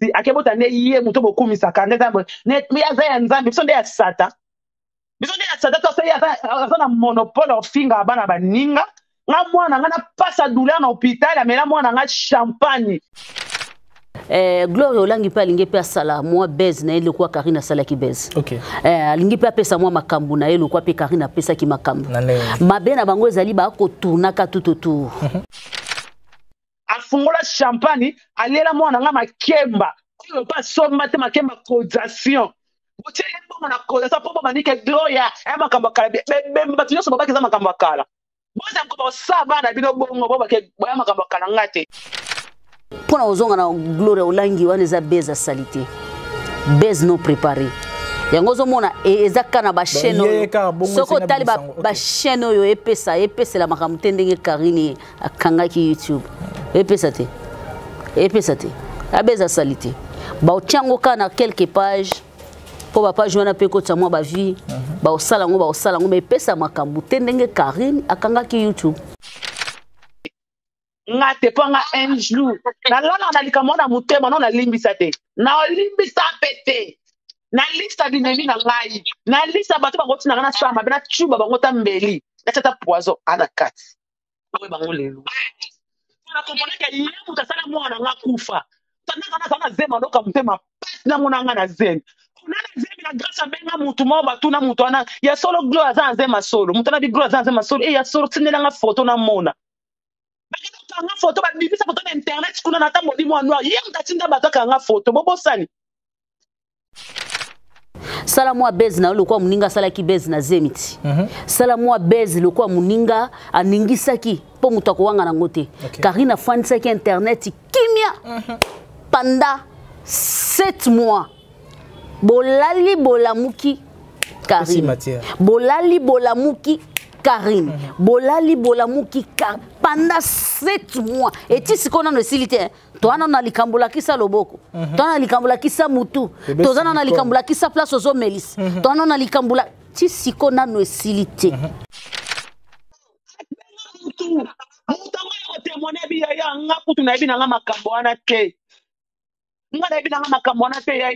mokumisi akebota ne ye muto bokumisa kande zambo ne yaza ya nzambe biso nde ya sata biso nde ya sata to se yaza na monopole ofinga bana baninga nga mwana nga na pasa douleur na hôpital amela mwana nga champagne. Gloire olangi pe alingi pe asala moi base na ele kwa Karina sala ki base. OK. Alingi pe apesa moi makambu na ele kwa pe Karina pesa ki makambu. Mabe na bango ezali ba ko tourna ka tout. Afungola champagne alela mwana nga makemba. Ko pa somba te makemba cotisation. Botie yembo na cotisation popo manike Gloria e makambo kala be batu nyoso babaki za makambo kala. Boza ko sa bana bino bongo boba ke boya makambo kala ngate. Pona ozonga na Gloire olangi wana eza base salité base non préparé yango zo mona ezaka na ba chaîne soko tali ba chaîne oyo epesa la makamute ndenge Karine akanga ki YouTube epesa te a base salité ba otiango kana quelques pages po ba page wana pe ko tsamwa ba vie ba osala ngo me epesa makamute ndenge Karine akanga ki YouTube nga te panga un jour na lana na likamona mutema na limbisa te na limbisa pete na lista dineli na ngai na lista bato bango tina na sama bena chuba bango tambeli na tata poison ana kati we bango lelo na komona ke ye mutasala mwana nga kufa tana zema ndoka mutema na mona nga na zen na zemi na grâce benga mutu mo batu na mutu ana ya solo Gloire za zema solo mutana bi Gloire za zema solo e ya solo tinela nga photo na mona nga photo ba bibisa photo na internet kuna na tambo di mwa noir ye mtatinda bataka nga photo bobosani sala mwa base na lokwa muninga sala ki base na zemiti sala mwa base lokwa muninga aningisaki po mutako wanga na ngote Karina fanisaki internet kimia pendant 7 mois bolali bolamuki Karine bolali bolamuki Karine bolali bolamuki pendant 7 mois et tu sais qu'on a le silité toi on a likambola kisa loboko toi on a likambola kisa mutu toi on a likambola kisa place aux melis toi on a likambola tu sais qu'on a le silité mutu ngo témoigner bi ya nga kutu na bi na nga makambo wana te nga na bi na nga makambo wana te ya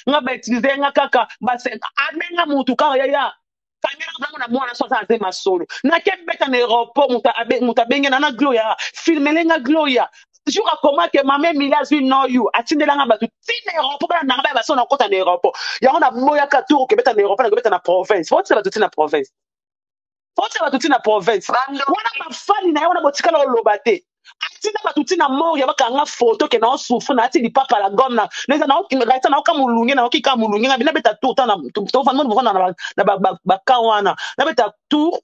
nga ba utiliser nga kaka ba se amenga mutu ka ya kamera bango na mwana soza azema solo na kebeta na aéroport muta bengena na Gloria filmelenga Gloria jour a comment que maman Milas we know you atindela nga batu tina aéroport bana nga ba sona kota na aéroport yango na moya ka tour kebeta na aéroport na kebeta na province faut batu tina province wana mafali na wana botikala olobate atinda batu tina mort ya baka nga photo ke na souffre na ati di papa la gomme na neza na okiraita na okamulunge na okika mulunge na beta tour na to fando vona na ba kawana na beta tour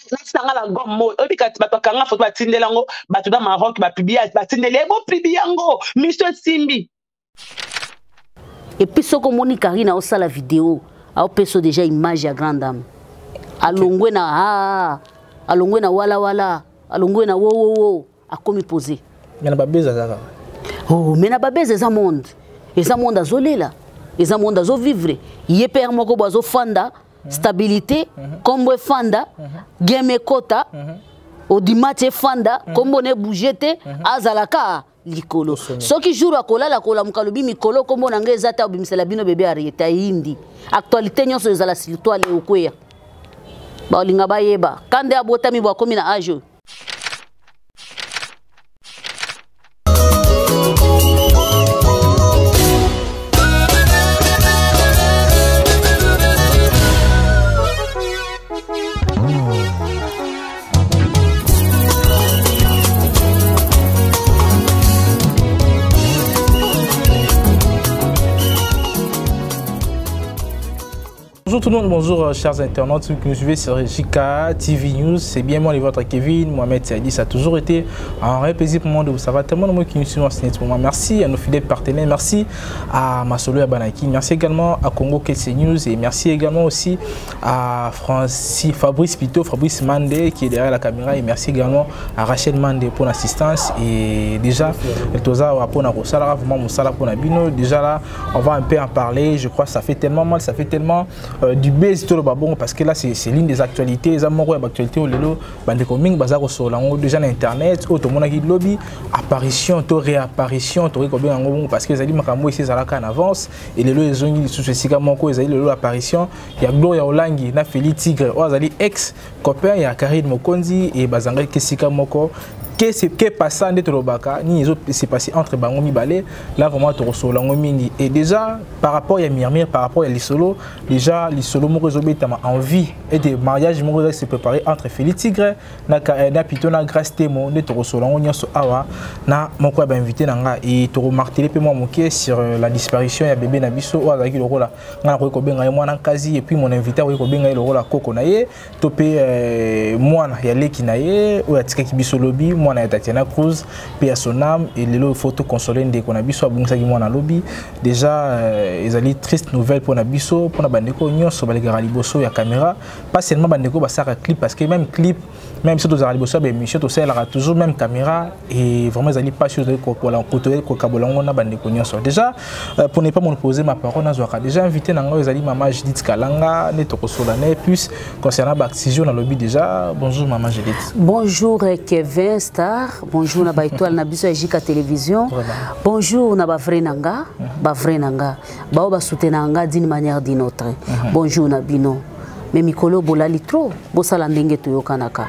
na tsanga la gomme mo obika batu kanga photo batindela ngo batu da Maroc ba publier batindela ebo publier ngo Mr Simbi et puis soko moni Karina o sala vidéo a peso déjà image ya grande dame alongwe na wala alongwe na wo akomi posé mena babeza zaka mena babeza za monde azolela eza monde azo vivre ye père moko bozo fanda stabilité kombo fanda game kota odimate fanda kombo ne bougete azalaka likolo soki jour akolala kola mukalobi mikolo kombo na ngeza ta obimisela bino bébé arieta hindi actualité nyonso ezala silitoile okweya ba olinga bayeba kande abotami bwa komi na ajo Bonjour tout le monde, bonjour chers internautes qui nous suivez sur JK TV News. C'est bien moi, votre Kevin Mohamed Saïdi. Ça a toujours été un vrai plaisir pour moi de vous savoir. Tellement de moi qui nous suivent en ce moment. Merci à nos fidèles partenaires, merci à Masolo Abanaki, merci également à Congo KC News et merci également aussi à Fabrice Pito, Fabrice Mandé qui est derrière la caméra et merci également à Rachel Mandé pour l'assistance. Et déjà, déjà là, on va un peu en parler. Je crois que ça fait tellement mal, ça fait tellement du buzz tout le babon parce que là c'est l'une des actualités les amoureux d'actualité au lelo bande coming bazar au solango déjà na internet auto mona ki lobby apparition to réapparition to ko bien ngo parce que ezali makambo ici zalaka en avance et lelo ezongi sous sika moko ezali lelo apparition ya Gloria Olangi na Feli Tigre o azali ex copain ya Karine Mokonzi et bazanga ki sika moko que passant de Torobaka ni c'est passé entre bango mibale là vraiment to solango mingi et déjà par rapport à Mirmir par rapport à l'isolo déjà l'isolo moko zobetama envie et des mariages moko se préparer entre Feli Tigre na plutôt na Grâce Temo de to solango nyoso awa na moko ba invité nanga et to marteler pe moi moké sur la disparition ya bébé na biso o azaki lokola ngana ko benga mwana kazi et puis mon invité ko benga lokola koko na ye topé mwana ya leki na ye o atika ki biso lobby mwana ya Tatiana Cruz puis à son âme et les photos consolées de qu'on a biso abungisa ki mwana lobby déjà ezali triste nouvelle pour na biso pour na bandeko nyonso balekara liboso ya caméra pas seulement bandeko basaka clip parce que même clip même si tu as liboso ba émission to sala toujours même caméra et vraiment ezali pas chose de ko la côté ko kabolongo na bandeko nyonso déjà pour ne pas monopoliser ma parole na zoaka déjà invité na ngo ezali maman Judith Kalanga ne to solane plus concernant Baxigio na lobby déjà bonjour maman Judith. Bonjour Kevin Star, bonjour na ba étoile na biso Jika télévision. Bonjour na ba vrai nanga, ba ba soutenanga d'une manière d'une autre. Bonjour na bino. Mais mikolo bolali trop, bo sala ndenge to yokanaka.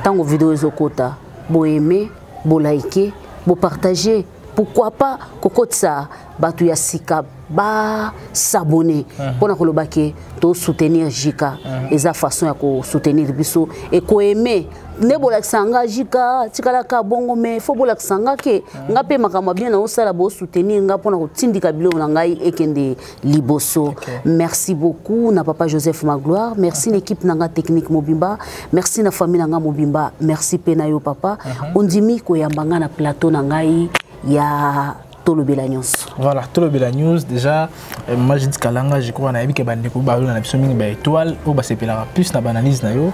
Tango vidéo ezokota, bo aimer, bo liker, bo partager. Pourquoi pas kokotsa batu ya sika ba s'abonner pour na kolobake to soutenir Jika eza façon ya ko soutenir biso et ko aimer ne bolakisanga Jika tikala ka bongo mais faut bolakisanga ke ngape makama bien na osala bo soutenir nga pour na kotindika bilo na ngai ekende liboso. Merci beaucoup na papa Joseph Magloire, merci l'équipe nanga technique Mobimba, merci na famille nanga Mobimba, merci penayo papa ondimi ko yambanga na plateau na ngai ya Tolobela News. Voilà, Tolobela News déjà moi je dis Kalanga je crois na yebike bandeko ba na biso mingi ba étoile o ba sepela plus na banalise na yo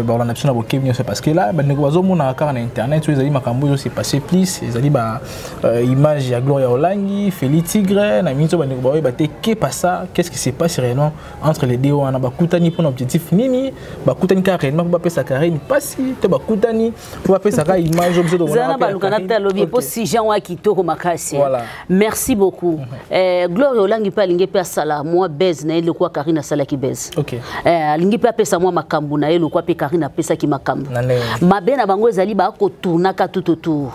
ba na biso na bokem nyonso parce que là bandeko bazomona ka na internet ezali makambo yo c'est passé plus ezali ba image ya Gloria Olangi Feli Tigre na minzo bandeko ba ba te que pas ça qu'est-ce qui s'est passé réellement entre les deux on a ba kutani pour objectif nini ba kutani carrément ba pesa carrément pas si te ba kutani pour ba pesa ka image objet de zana ba lukana ta lobi po si Jean wa kitoko makasi. Voilà. Merci beaucoup. Gloria Olangi pa lingi pe sala moi base na ile kwa Karina sala ki base. OK. Lingi pe pesa moi makambu na ile kwa pe Karina pesa ki makambu. Mabena bango ezali ba ko tourna ka tout.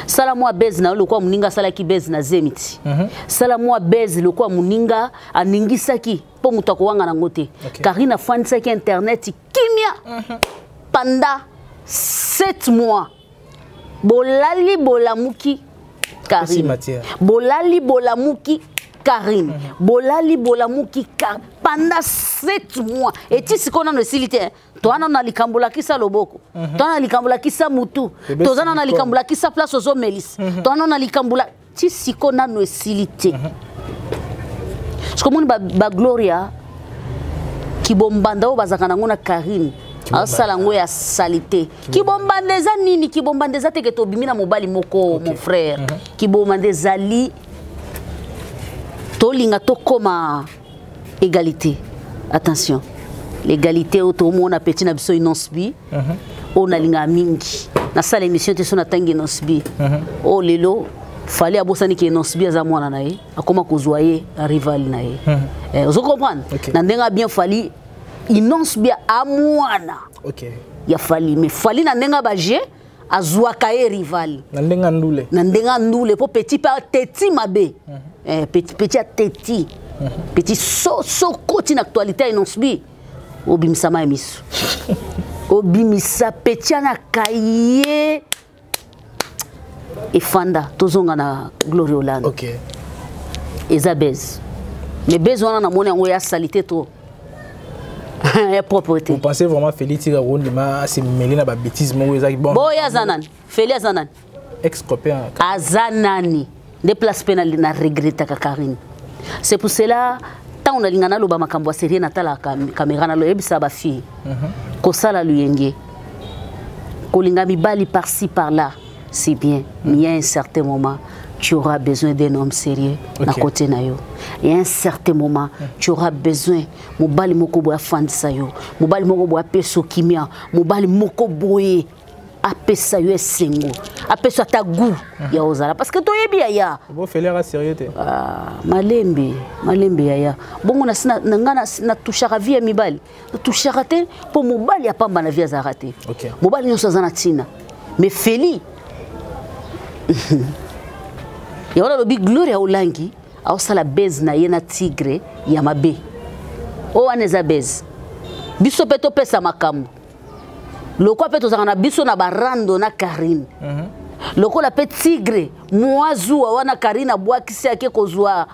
Sala moi base na ile kwa muninga sala ki base na Zemiti. Sala moi base le kwa muninga aningisa ki po mutako wanga na ngote. Karina fansa ki internet kimia. Pendant 7 mois. Bolali bolamuki Karine. Bolali bolamuki Karine. Bolali bolamuki pendant 7 mois. Et tu sais qu'on a une silité. Toi, on a likambola qui sa loboko. Toi, on a likambola qui sa mutu. Toi, on a likambola qui sa place aux omélis. Toi, on a likambola. Tu sais qu'on a une silité. Je comprends ba Gloria qui bombanda au bazakanango na Karine. Salango ya salité. Qui bombandeza nini qui bombandeza te que to bimina mobali moko mon frère. Qui bombandeza li to linga to koma égalité. Attention. L'égalité auto mona petit na biso inosbi. On a linga mingi. Na sala émission te sona tangi inosbi. Oh lelo fallait abosani ki inosbi za mwana na ye akoma kozwaye rival na ye. Vous comprenez? Na ndenga bien fallait inonce bien à mwana. OK. Ya fali mais fali na ndenga baje azwa kaye rival. Na ndenga ndule. Na ndenga ndule po petit pa teti mabe. Petit a teti. Petit so koti na actualité inonce bi. Obimisa ma emisu. Obimisa petit na kaye. Et fanda tozonga na Gloria Olangi. OK. Ezabez. Mais besoin na mona ngo ya salité to. Propreté. Vous pensez vraiment Feli Tigre Rondima c'est mêlé na ba bêtise mo ezaki bon. Boya Zanani, Feli Zanani. Ex-copain. Azanani. Déplace pénal na regretta Karine. C'est pour cela tant on a lingana lo ba makambo série na tala caméra na lo ebisa ba fille. Ko sala luyenge. Ko linga mi bali par-ci par-là. C'est bien, mais il y a un certain moment tu auras besoin d'un homme sérieux na côté na yo. Et à un certain moment, tu auras besoin mobali moko boya fandisa yo, mobali moko boya peso kimia, mobali moko boye apesa yo esengo, apesa ta goût ya ozala parce que to yebi ya. Bon faire sérieux te. Malembe ya. Bongo na ngana na touchara vie mibali. Na touchara te pour mobali ya pamba na vie za raté. OK. Mobali nyo sazana tina. Mais Feli ya wala lobi Gloria Olangi au sala base na yena tigre ya mabe. O aneza base. Biso peto pesa makambo. Loko peto zana biso na barando na Karine. Loko la pe tigre mwazu wana Karine abwakisi yake kozwa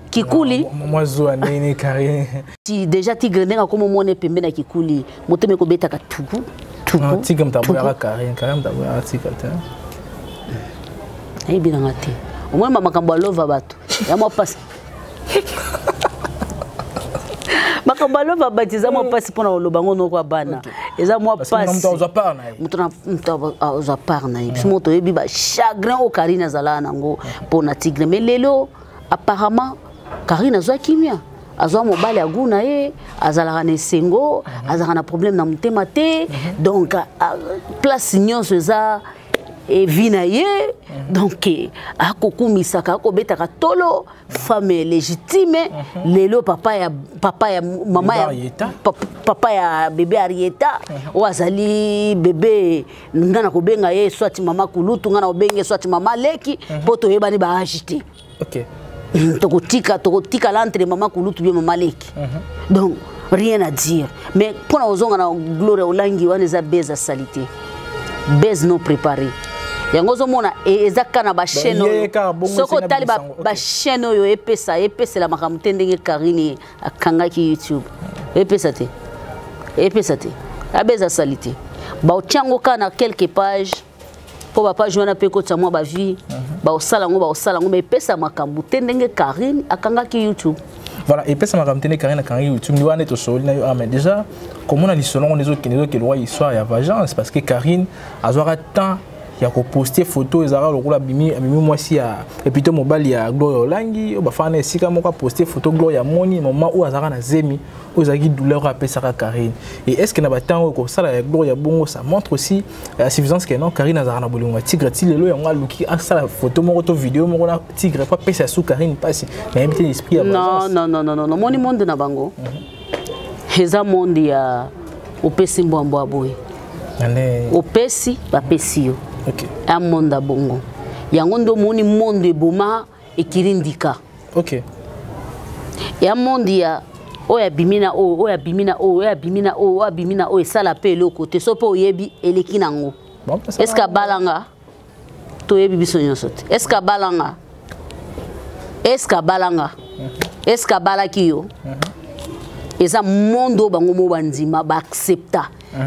Kikuli. Mwazu anene Karine. Ti déjà tigre ndenga komo mone pembe na Kikuli. Moteme ko beta ka tuku. Non, tigre mtaboya Karine, Karine mtaboya tigre te. Ai bila ngati. Omwe mama makambo lova bato. Ya mo passe. Makambo lova batiza mo passe pona olobango no kwa bana. Eza mo passe. Mtu oza parna. Mtu oza parna. Moto yebi ba chagrin o Karine azala nango pona tigre. Mais lelo apparemment Karine azwa kimia. Azwa mobali aguna ye, azala na sengo, azala na problème na mutema te. Donc place nyonso eza et vinaye donc akokumisaka akobetaka tolo femme légitime lelo papa ya mama ya papa ya bébé Arieta wazali bébé ngana kobenga ye soit mama kulutu ngana obenge soit mama leki poto yebani ba agité. OK. Tokotika l'entre mama kulutu bien mama leki. Donc rien à dire mais pour na ozonga na Gloria Olangi wana za beza salité base non préparé. Yangozo mona ezaka na ba chaîne soko tali ba chaîne yo epesa la makamute ndenge Karine akanga ki YouTube epesa te abeza salité ba ochango kana quelques pages po ba page wana pe ko tsamwa ba vie ba osala ngo mais epesa makamute ndenge Karine akanga ki YouTube. Voilà, et puis ça m'a ramené Karine à YouTube. Nous avons soli na mais déjà comment on a dit selon les autres qui le roi histoire ya vagence parce que Karine a zora temps ya ko poster photo ezara le rôle abimi moi si et puis to mobile ya Gloria Olangi ba fana esika moko poster photo Gloria moni moment où azara na zemi ozaki douleur a pesa Karine et est-ce que na ba temps ko sala ya Gloria bongo ça montre aussi la suffisance que non Karine azara na bolongo tigre ti lelo ya ngwa luki a sala photo moko to vidéo moko na tigre pas pesa sous Karine passe mais même l'esprit ya non moni monde na bango eza monde ya opesi mbambo aboye opesi bapesi yo. OK. Un monde bongo. Yango ndo moni monde eboma ekirindika. OK. Et un monde ya oya bimina esala pe le côté so po yebi eleki nango. Est-ce que balanga to yebi biso nyonso te. Est-ce que balaki yo. Eza monde bango mo bandima ba accepta.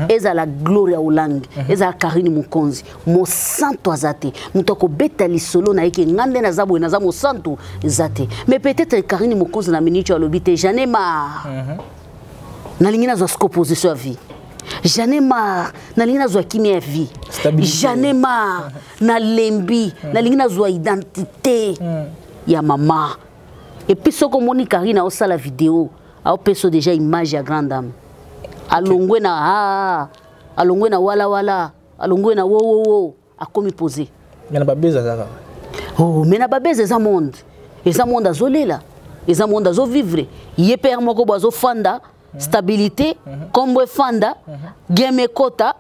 Eza la Gloria Olangi, eza Karine Mukonzi, mo santo azate, mutoko beta li solo na eke ngande na zabo na zamo santo zate. Mais peut-être Karine Mukonzi na minute à l'obité, j'en ai marre. Na lingina zo opposition à vie. J'en ai marre, na lingina zo kimia vie. J'en ai marre, na lembi, na lingina zo identité ya maman. Et puis ce que moni Karine a aussi la vidéo, a perso déjà image ya grande dame. Alongwe na wala alongwe na wo akomi posé yana babeza zaka oh mais na babeza za monde azolela eza monde azo vivre ye père moko bozo fanda stabilité kombo fanda game kota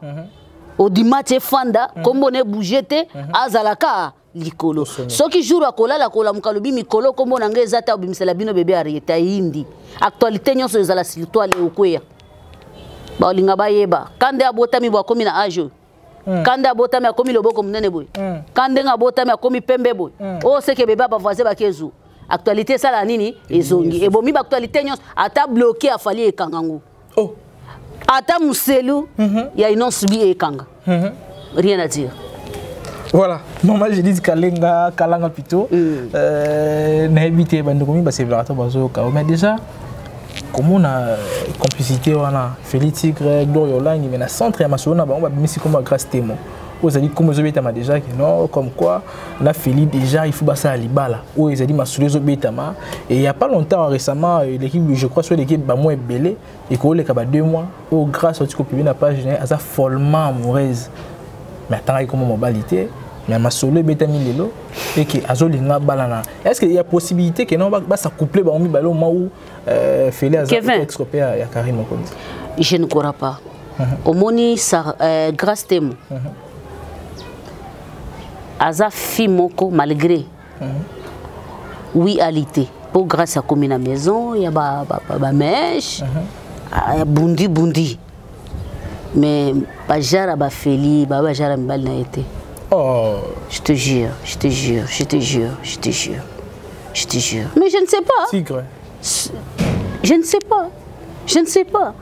odimate fanda kombo ne bougete azalaka likolo soki jour akolala kola mukalobi mikolo kombo na ngeza ta obimisela bino bébé Arieta hindi actualité nyonso ezala siltoire le okweya ba linga bayeba kande abotami bwa komi na ajo kande abotami akomi loboko munene boy kande ngabotami akomi pembe boy o seke beba ba voisin bakezu actualité sala nini ezongi ebomi ba actualité nyos ata bloqué afali ekangango oh ata muselu ya inonce bi ekanga rien à dire. Voilà, maman je dis kalanga plutôt na habité bandokomi ba c'est vrai bazo ka mais déjà comment on a complicité wana Félix Tigre Gloria Olangi mais na centre ya masolo na bango ba bimisi comme grâce témo Vous avez dit comme vous avez déjà que non, comme quoi la Feli déjà il faut passer à Libala. Où ils ont dit Massoulé Zobetama. Et il n'y a pas longtemps récemment l'équipe, je crois sur l'équipe Bamou est belé et qu'on les 2 mois. Où grâce au publié la page, elle a follement amoureuse. Mais attends, il y a comme modalité. Mais Massoulé Betami Lelo et que Azolinga Balana. Est-ce qu'il y a possibilité que non va s'accoupler au moment où Feli a extropé à Karim Okondi? Je ne crois pas. Au moni grâce temo. Aza Fimoko malgré oui alité pour grâce à comme la maison il y a ba mèche bundi mais ba jara ba Feli ba jara mbal na été. Oh, je te jure mais je ne sais pas. Tigre. Je ne sais pas.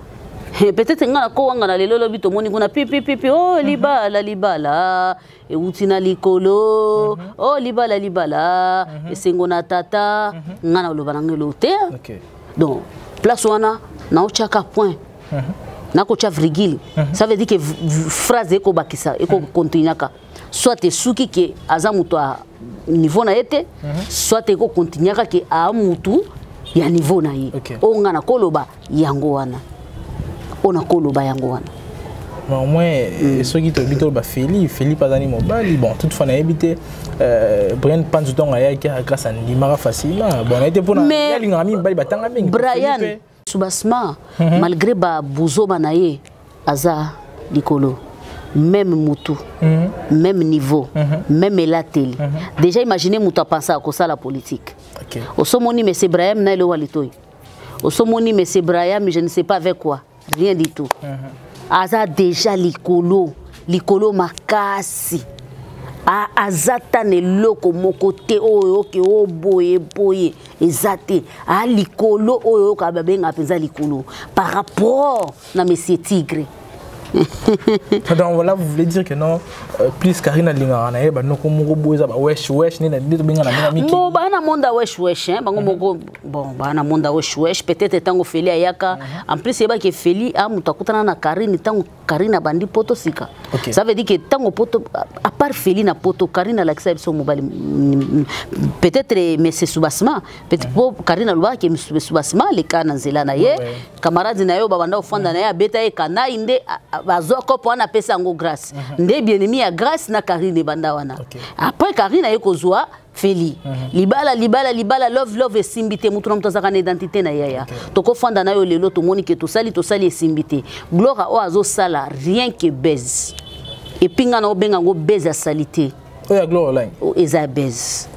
Peut-être que ngana na lelo lobi to moni kuna pipi oh libala e utina likolo oh libala e sengona tata ngana loba ngelo te. Donc place wana na ochaka point na ko cha virgule ça veut dire que phrase ko bakisa e ko continuaka soit te suki ke azamuto a niveau na été soit te ko continuaka ke a mutu ya niveau na ye o ngana koloba yango wana. On a koloba yango wana. Au moins ceux qui habitent au Feli pas d'anime mobile bon toutefois on a habité Brian Panzuton a grâce à Nimara facilement bon on a été pour na lingami bali batanga mingi Brian Subasma malgré ba buzo banaye aza likolo même mutu même niveau même elateli déjà imaginez mutu a pensé à ça la politique au somoni mais c'est Brian na le walitoy au somoni mais c'est Brian mais je ne sais pas avec quoi. Rien du tout. Aza déjà likolo makasi. Azata ne loko mokote oyo ke boye ezate. Likolo oyo ka babenga penza likolo par rapport na monsieur Tigre. Donc voilà, vous voulez dire que non, plus Karina Lingana, non comme Roboza, wesh, ni na dit bien na miki. Bon, bana monda wesh, hein, bon, bana monda wesh, peut-être tango Feli ayaka. En plus, c'est pas que Feli a mutakutana na Karina, tango Karina bandi poto sika. Ça veut dire que tango poto, à part Feli na poto, Karina l'accepte son mobile. Peut-être, mais c'est Subasma. Peut-être pour Karina Loua qui est Subasma, les cas na zelana ye, camarades na yo babanda ofanda na ya beta e kana inde. Bazoko pour na pesa ngo grâce ndé bien-aimé à grâce na Karine banda wana après Karine ayeko zwa Feli libala love esimbité mutu na mutazaka na identité na yaya toko fanda na yo lelo to moni ke to sali esimbité gloire o azo sala rien que baise et pinga na obenga ngo baise à salité o ya gloire line o eza baise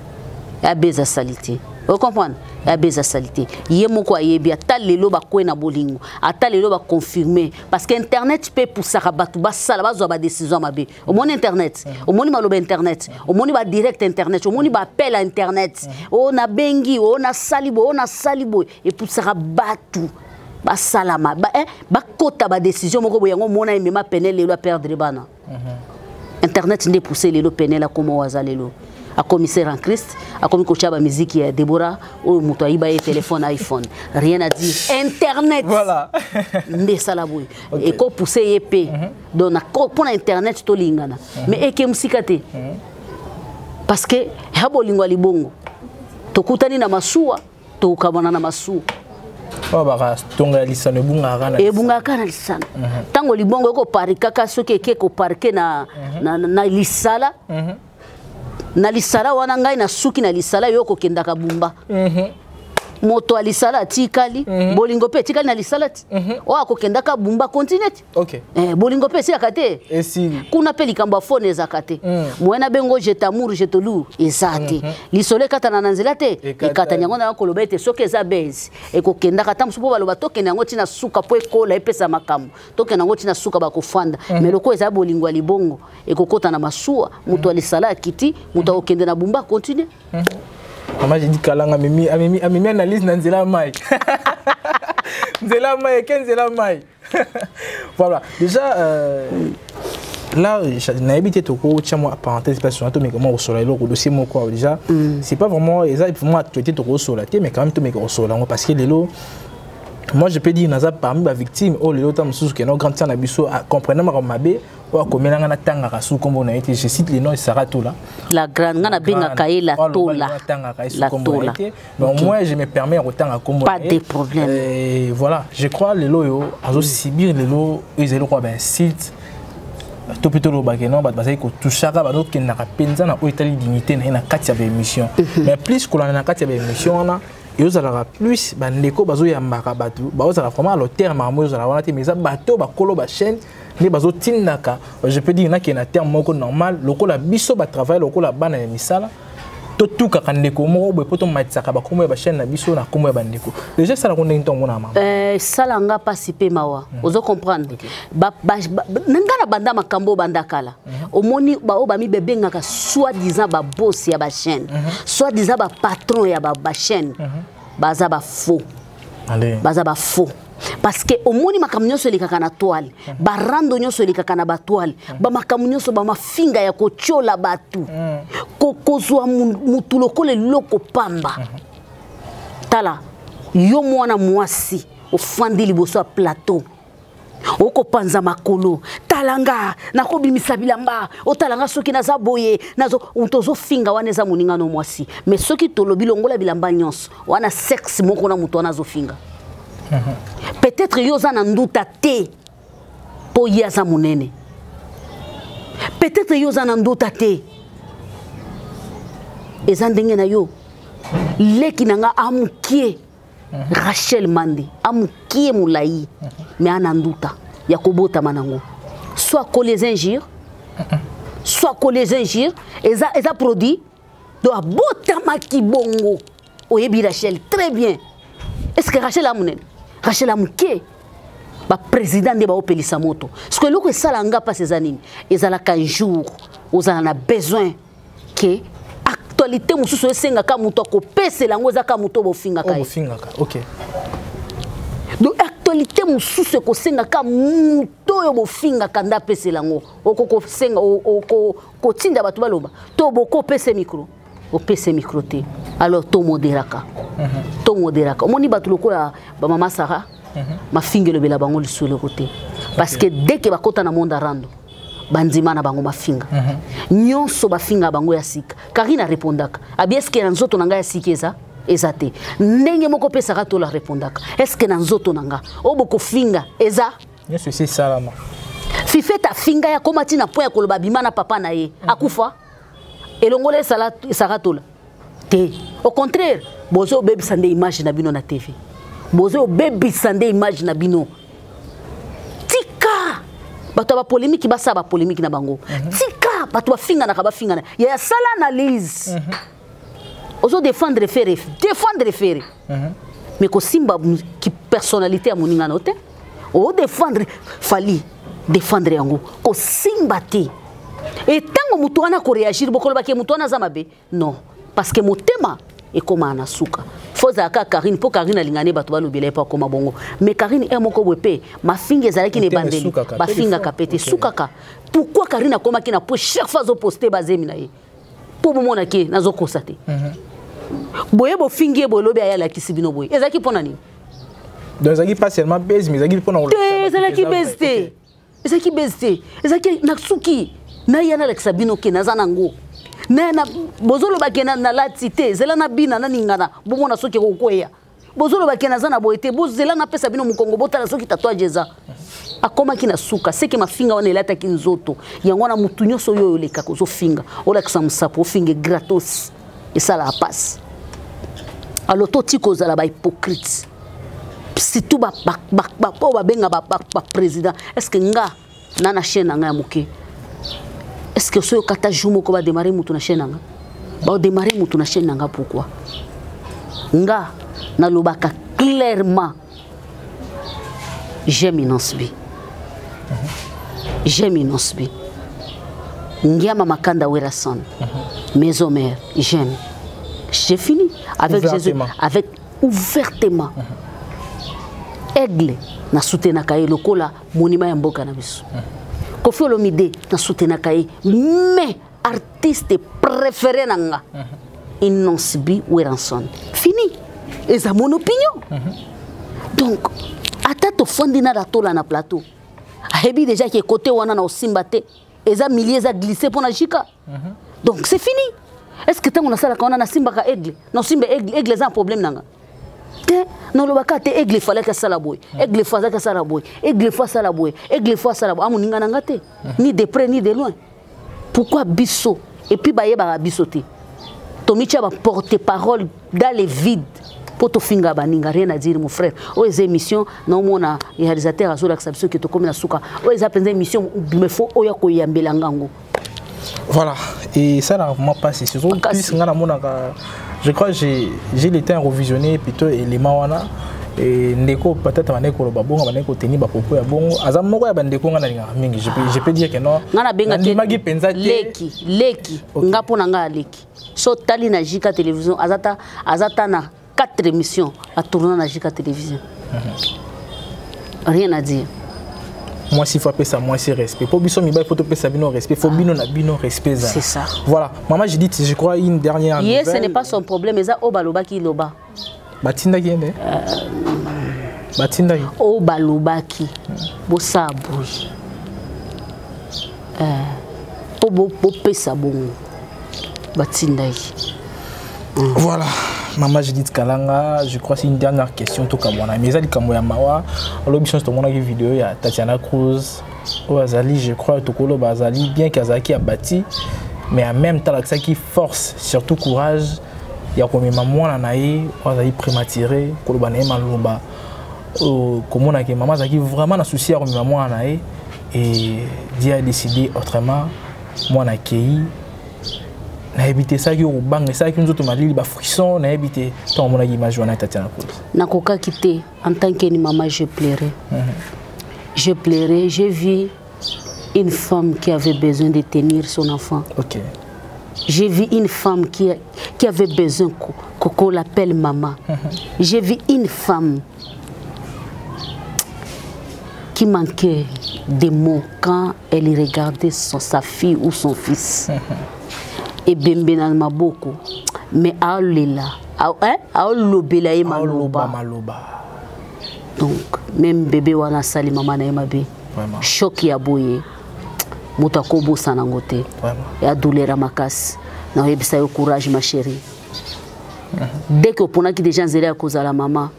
ya baise à salité. Vous comprenez? La baisse à salité. Yemoko ayebi atalelo ba kwena bolingo. Atalelo ba confirmer parce que internet peut pousser à batu ba sala ba zo ba décision mabe. Au mon internet, au mon maloba internet, au mon ba direct internet, au mon ba appel à internet. On a bengi, on a salibo et pousser à batu ba salama ba kota ba décision moko boyango mona emema penel lelo a perdre bana. Internet n'est poussé lelo penel a comme wazalelo. A commissaire en Christ, a commis Kochaba musique Déborah, ou Moutouaïba et téléphone iPhone. Rien à dire. Internet. Voilà. Ndé salaboui. Et qu'on pousse épée. Donc, pour Internet, to lingana. Mais et que msikate. Parce que, habo lingwa libongo. To kutani na masua, to ukabana na masua. Oh bah tonga lisana bunga kana. E bunga kana lisana. Tango libongo ko parika ka soke ke ko parke na lisala. Na lisala wana ngai na suki na lisala yoko kendaka bumba. Moto alisala tikali, bolingo pe tikali na lisala ti. O akokendaka bumba continue. OK. Bolingo pe si akate. Esili. Kuna pe likamba fone zakate. Mwena bengo je t'amour je te loue ezate. Lisole kata na nanzela te. Ekata nyango na koloba ete soke eza base. Ekokendaka tamusu po baloba tokenda ngo tina suka po ekola epesa makamu. Tokenda ngo tina suka bakofanda. Mais loko eza bolingo libongo. Ekokota na masua, muto alisala kiti, muto okende na bumba continue. Maman j'ai dit kalanga mimi analyse na nzela mai. Nzela mai kenzela mai. Voilà, déjà là j'ai habité toko tiens-moi parenthèse pas sur mais comment au soleil le dossier mon quoi déjà c'est pas vraiment exactement actualité toko soleil mais quand même tout mais au soleil parce que les lots moi je peux dire naza parmi les victimes oh les autres monsieur qui non grand temps abisso comprenant ma mabé ou comme na tanga kasu comme on a été je cite les noms Sarah Tola la grande ngana benga kaye la Tola la Tola donc moi je me permets autant comme pas de problème et voilà je crois les loyo azo subir les lots ils élo quoi ben site tout plutôt le bagage parce que tout chaque d'autres qui n'a pas pensa na o Italie dignité na kati ya émission mais plus que la na kati ya émission na et vous allez plus bandeko bazo ya mbaka batu bazo la vraiment le terme amour za la wana te mais ça bateau ba kolo ba chaîne ni bazo tinaka je peux dire na ki na terme moko normal lokola biso ba travail lokola bana ya misala to tuka kandeko mo bo poto matsaka ba komo ya ba chaîne na biso na komo ya bandeko déjà ça la konde ntongo na mama sala nga pasi pe mawa ozo comprendre nanga banda makambo banda kala omoni ba o ba mi bebenga ka soit disant ba boss ya ba chaîne soit disant ba patron ya ba chaîne baza ba faux allez baza ba faux parce que omoni makamnyo so likaka na toile ba rando nyoso likaka na ba toile ba makamnyo so ba mafinga ya kochola batu kokozwa mutu lokole loko pamba tala yo mwana mwasi ofandi liboso ya plateau oko panza makolo talanga nakobimisa bilamba otalanga soki naza boye nazo utozo finga wana eza moninga no mwasi mais soki tolobi longola bilamba nyonso wana sexe moko na mutu wana zo finga peut-être yo za na nduta te po yaza munene peut-être yo za na nduta te eza ndenge na yo leki nanga amukie Rachel Mandi amukie mulai mais ananduta ya kobota manango soit ko les injures eza produit do abota makibongo oyebi Rachel très bien est-ce que Rachel amunene Rachel amukie ba président de ba opelisa moto ce que loko salanga pas ces années ezala ka jour ozala na besoin que actualité mususu esenga ka muto ko pesela ngo ezaka muto bofinga kai OK donc actualité mususu ko senga ka muto yo bofinga kanda pesela ngo okoko senga ko tinda batu baloba to boko pese micro o pese micro te alors to moderaka moni batu lokola ba mama Sarah ma fingelo bela bango lisolo côté parce que dès que bakota na monde rando bandima na bango mafinga nyonso bafinga bango ya sika Karina répondaka abi est-ce que nzoto nanga ya sika eza te ndenge moko pesa rato la répondaka est-ce que nzoto nanga oboko finga eza nyonso c'est salama fifeta finga ya komati na point ya koloba bima na papa na ye akufa elongole saratola te au contraire bozo baby sande image na bino na TV bozo baby sande image na bino tika bato ba polémique ba saba polémique na bango tika bato ba finga na ka ba finga na ya sala analyse ozo défendre faire mais ko simba ki personnalité a moninga note o défendre fali défendre yango ko simba te et tango mutu wana ko réagir bokolo ba ke mutu wana za mabe non parce que motema et comme anasuka foza ka Karine po Karine alingane bato balobela pa koma bongo mais Karine e moko bwepe mafinga ezalaki ne bandeli bafinga kapete sukaka pourquoi Karine akoma ki na po chaque fois zo poster bazemi na ye po bomona ke nazo kosate boye bo fingi bo lobi ayala kisibino boye ezaki pona nini donc ezaki pas seulement base mais ezaki pona ezaki beste ezaki naksuki na yana la kisabino ke nazana ngo na bozolo bakena na latite zela na bina na ningana bomona soki kokoya bozolo bakena zana boete bozela na pesa bino mukongo botala soki tatouage eza akoma kina suka seki mafinga wana elata kinzoto yango na mutu nyoso yo leka ko zo finga ola kisa musapo finge gratos et ça la passe alors toti ko zala ba hypocrite si tout ba po ba benga ba président est-ce que nga na chaîne nga muke est-ce que ce kata jumo ko ba démarrer mutu na chaîne nga ba démarrer mutu na chaîne nga pourquoi nga na lobaka clairement j'aime Inosbi Ngiama Makanda Werason Maison mère j'aime j'ai fini avec Jésus avec ouvertement Aigle na soutenaka ye lokola monima ya mboka na biso Koffi Olomide na soutenaka ye mais artiste préféré nanga Inosbi Werason fini et ça mon opinion Donc, ata to fondi na tola na plateau. Ahebi déjà qui est côté wana na osimbate. Eza milliers a glissé pour na jika. Donc c'est fini. Est-ce que tango na sala kana na simba ka aigle? Na simba aigle za un problème nanga. Te no lo bakate aigle fallait que sala boy. Aigle faza que sala boy. Aigle fa sala boy. Aigle fa sala boy. Amu ninga nanga te. Ni de près ni de loin. Pourquoi biso? Et puis baye ba biso te. Tomicha ba porte-parole dans les vides. Pour te finga baninga, rien à dire mon frère. Aux émissions, non mon réalisateur a sur l'acceptation que tu comme la souka. Aux émissions, me faut oya ko yambelangango. Voilà. Et ça n'a pas passé. Surtout plus je crois que j'ai le temps revisionner plutôt élément wana et ndeko peut-être baneko lo babonga baneko tenir ba propos ya bongo azam moko ya bandeko ngana linga mingi je peux dire que non ngana benga leki ngapo na nga leki so tali na jika télévision azata na 4 émissions à tourner dans la JK télévision. Rien à dire. Moi, s'il faut appeler ça, moi, c'est respect. Pour Bisson, il faut appeler ça, bino respect. Faut bino na bino respect. C'est ça. Voilà. Maman, j'ai dit, je crois, une dernière nouvelle. Ce n'est pas son problème, mais ça, Obaloba qui loba. Batinda qui est Batinda qui. Obaloba qui. Bossa boui. Pour pesa bon. Batinda qui. Voilà. Maman, je dis Kalanga, je crois que c'est une dernière question. Tout comme on a mis à l'Ikamoya Mawa, l'objet de mon vidéo, il y a Tatiana Cruz, Azali, je crois, Tokolo Bazali, bien qu'Azaki a bâti, mais en même temps, ça qui force, surtout courage, il y a comme maman Anaï, Azali prématuré, Kolobane Malouba, comme on a dit, maman Azaki vraiment associé à maman Anaï, et Dieu a décidé autrement, moi on a accueilli. Na habité ça qui au bang ça qui nous autres malili ba frisson na habité ton mon image wana Tatiana Cruz na koka kité en tant que ni maman je pleurais je pleurais j'ai vu une femme qui avait besoin de tenir son enfant. OK. J'ai vu une femme qui avait besoin qu'on l'appelle maman. J'ai vu une femme qui manquait des mots quand elle regardait sa fille ou son fils. Et bembena maboko mais aolela aolobela e maloba. Donc même bébé wana sali maman na mabe vraiment choc ya boye mutako bosa na ngote ya douleur makasi na yebisa yo courage ma chérie. Dès que pona ki déjà nzela koza la maman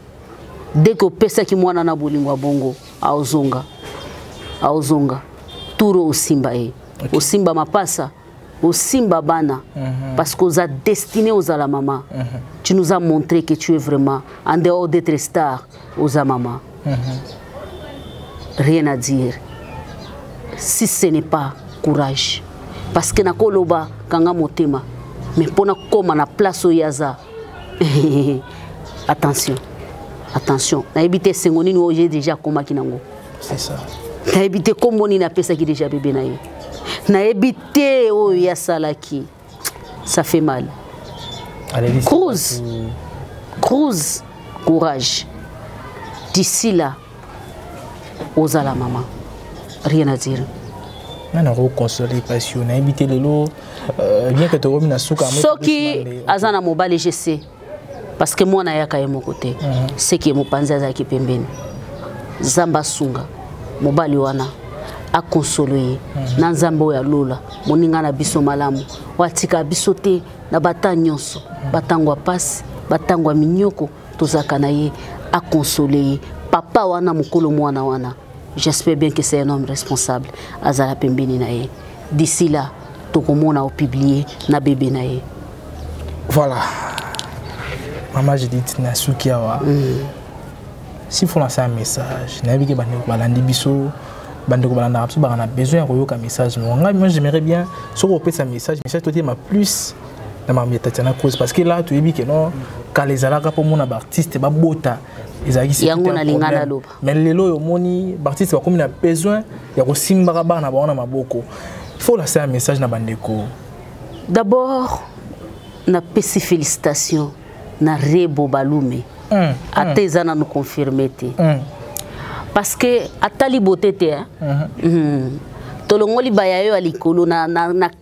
dès que pesa ki mwana na bolingo bongo aozonga turo osimba osimba mapasa au Simba Bana, parce qu'on a destiné aux la maman. Tu nous as montré que tu es vraiment en dehors d'être star aux maman. Rien à dire. Si ce n'est pas courage. Parce que na koloba kanga motema. Mais pour na koma na place au yaza. Attention. Attention. Na ebité sengoni nous j'ai déjà koma kinango. C'est ça. Na ebité komboni na pesa ki déjà bébé na ye. Na ebité o ya salaki. Ça fait mal. Cruz, courage. D'ici là, aux à la maman. Rien à dire. On a reconsolé passion. On a évité le lot. Bien que tu remis na souka. Ce qui azana mobile je sais. Parce que moi na yaka mon côté. C'est qui mo panza za ki pembeni. Zamba sunga. Mobile wana. A consoler na nzambo ya lola moninga na biso malamu watika biso te na batanyonso batangwa pasi batangwa minyoko tozaka na ye a consoler papa wana mukolo mwana wana. J'espère bien que c'est un homme responsable azala pembeni na ye. D'ici là tokomona au publier na bébé na ye. Voilà maman j'ai dit na sukiawa si faut lancer un message na biki balandi biso on a besoin de message. Moi, j'aimerais bien, si on peut un message, ma plus dans ma Tatiana Cruz. Parce que là, tu es dit que non, quand les Alagas pour mon artiste, c'est bota. Mais les lois, mon artiste, comme il a besoin, il y a aussi un barabara na bana maboko. Il faut lancer un message na bandeko. D'abord, na pesi félicitations na Rebo Balume. Atezana nous confirmer. Parce que atali beauté te tolongoli bayayo alikolo na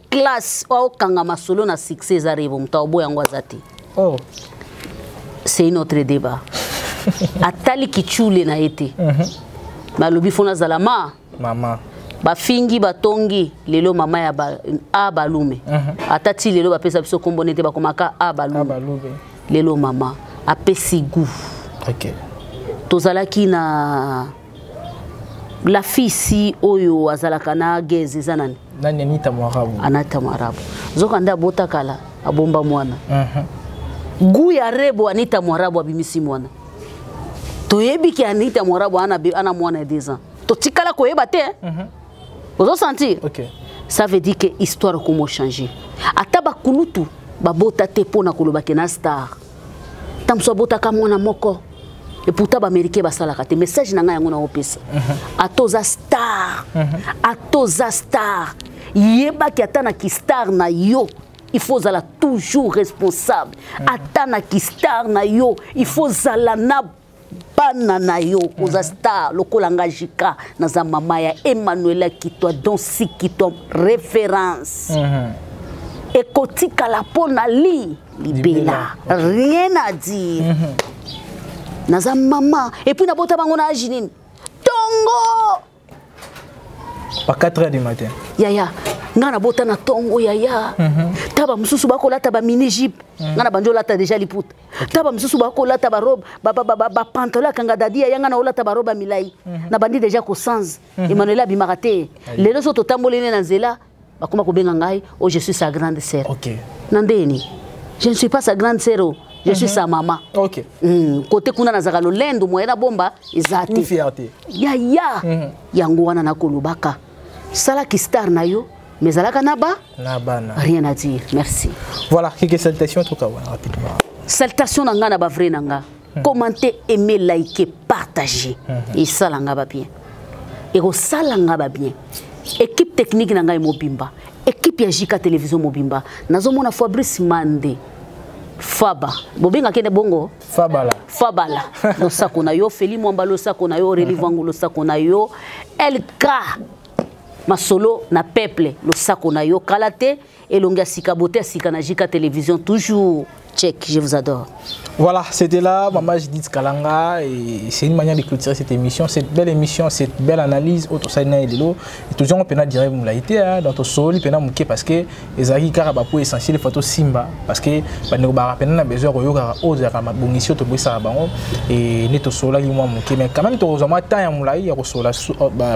classe au kanga masolo na succès za Rebo mtaobo yango azati. Oh, c'est une autre débat. atali kichule na ete balobi fona zalama Maman. bafingi batongi lelo mama ya balume atati lelo bapesa biso kombo nete bakomaka balume lelo mama apesi goût. OK. Tozalaki na la fille si oyo azalaka na geze zanani Nani Anita Mwarabu. Anita Mwarabu zokanda bota kala abomba mwana goût ya rebo Anita Mwarabu abimisi mwana toyebi ki Anita Mwarabu ana mwana 2 ans totikala koyeba te vous sentir? OK. Ça veut dire que l'histoire comment changer. Ataba kulutu babota te pona kolobake na star. Tamso bota ka mwana moko. Et pourtant ba américain ba sala ka te message na nga yango na opesa. Atoza star. Atoza star. Yeba ki atana ki star na yo. Il faut zala toujours responsable. Atana ki star na yo, il faut zala na bana na yo koza star lokola ngajika na za mama ya Emmanuela Kitwa donc si Kitwa référence ekotika la pona libela rien à dire na za mama et puis na bota bango na ajinini tongo à 4h du matin yaya ngana bota na tongo yaya taba mususu bakola taba mini jeep ngana banjo lata déjà liputa taba mususu bakola taba robe ba pantalon kanga dadi ya ngana ola taba robe milai na bandi déjà ko sans Emmanuel Abimarate lelo so totambolene na nzela bakoma ko benga ngai oh je suis sa grande sœur. OK. Nandeni je ne suis pas sa grande sœur, je suis sa maman. OK. Côté kuna na zakalo lendo moyena bomba ezate une fierté yaya yango wana na kolubaka sala ki star na yo mais alaka naba rien à dire. Merci. Voilà quelques salutations tout cas rapidement. Salutations nanga na ba vrai nanga. Commenter, aimer, liker, partager. Et ça langa ba bien. Et au salanga ba bien. Équipe technique nanga e mobimba. Équipe ya Jika télévision mobimba. Nazo mona Fabrice Mande. Faba. Bobenga kene bongo? Fabala. Fabala. Lo sako na yo Feli Mwamba lo sako na yo Reli Vangu lo sako na yo LK Masolo na peuple lo sako na yo kalate elonga sika bote sika na Jika télévision toujours check, je vous adore. Voilà, c'était là Maman Judith Kalanga et c'est une manière de clôturer cette émission, cette belle émission, cette belle analyse auto saina et lelo et toujours on peut dire moulaité dans ton sol pena muké parce que ezaki karaba pour essentiel photo simba parce que bande ba pena na besoin royoka oza ka mabongisio to boisa bango et neto sola ki moi muké mais quand même to rozama temps ya moulai ya rosola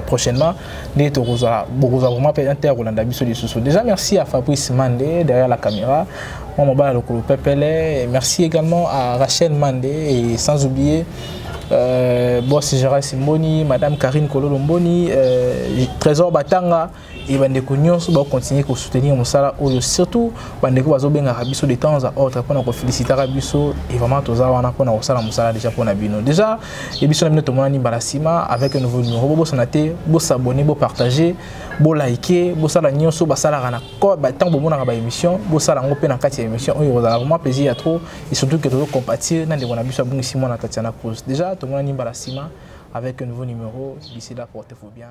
prochainement neto rozala bokoza vraiment pe inter Rolanda biso de sous. Déjà merci à Fabrice Mandé derrière la caméra. Merci également à Rachel Mandé et sans oublier Boss Gérard Simboni, Madame Karine Kololomboni, Trésor Batanga et Bandeko Nyonso va continuer à soutenir Moussala surtout Bandeko Bazobenga Rabiso de temps à autre pour féliciter Rabiso et vraiment tous wana pour Moussala Moussala déjà pour Nabino. Déjà et biso na minute mona ni Balasima avec un nouveau numéro bo sonaté bo s'abonner bo partager bo liker bo sala nyonso basala rana ko ba tant bo mona ba émission bo sala ngo pe na kati émission oyo rozala vraiment plaisir à trop et surtout que tout compatir na ndeko na biso abungi Simon na Tatiana Cruz. Déjà tout mona ni Balasima avec un nouveau numéro d'ici là portez-vous bien.